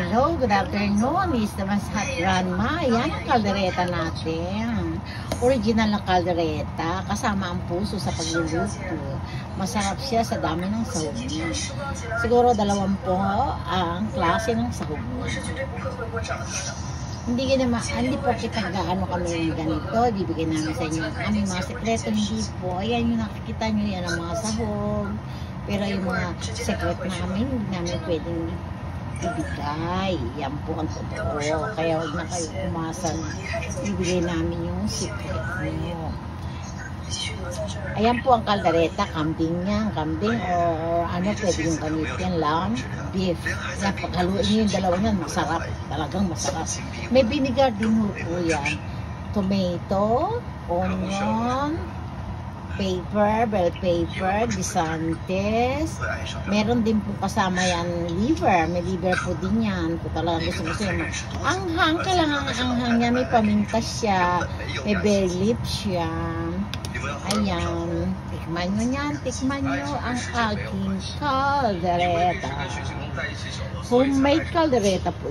Hello, good afternoon. Is the Mashat Grandma. Yan ang kaldereta natin. Original na kaldereta, kasama ang puso sa pagluluto. Masarap siya sa dami ng sahog niya. Siguro 20 ang klase ng sahog niya. Hindi po kita gaano kami ganito. Bibigyan namin sa inyo ang aming mga sekreto. Hindi po. Ayan yung nakikita nyo, yan ang mga sahog. Pero yung mga sekret namin, hindi namin pwedeng ibigay. Yan po ang totoo. Kaya huwag na kayo umasa na ibigay namin yung secret nyo. Ayan po ang kaldereta. Kambing yan. Kambing or ano, pwede yung ganit yan. Lamb, beef. Yan, paghaluin nyo yung dalawa yan, masarap. Talagang masarap. May vinegar din po yan. Tomato, onion, bell pepper, guisantes. Meron din po kasama yan liver. May liver po din yan. Kung talagang gusto yan. Anghang, kailangan anghang niya. May paminta siya. May bay leaves siya. Ayan. Tikman nyo yan. Tikman nyo ang aking kaldereta. Homemade kaldereta po.